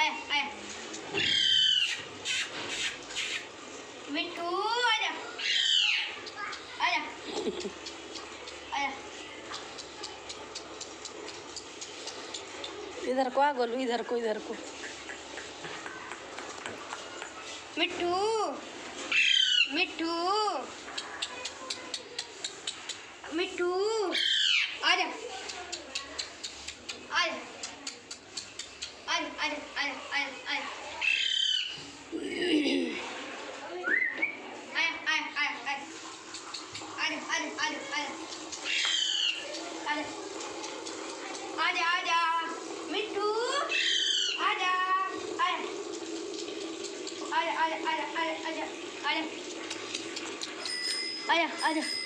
आया आया। मिट्टू आजा आजा आजा। इधर को आ गोलू, इधर को मिट्टू मिट्टू मिट्टू आजा आजा आजा आजा आजा आजा आजा आजा आजा मिट्टू आजा आजा आजा आजा आजा आजा आजा आजा आजा आजा।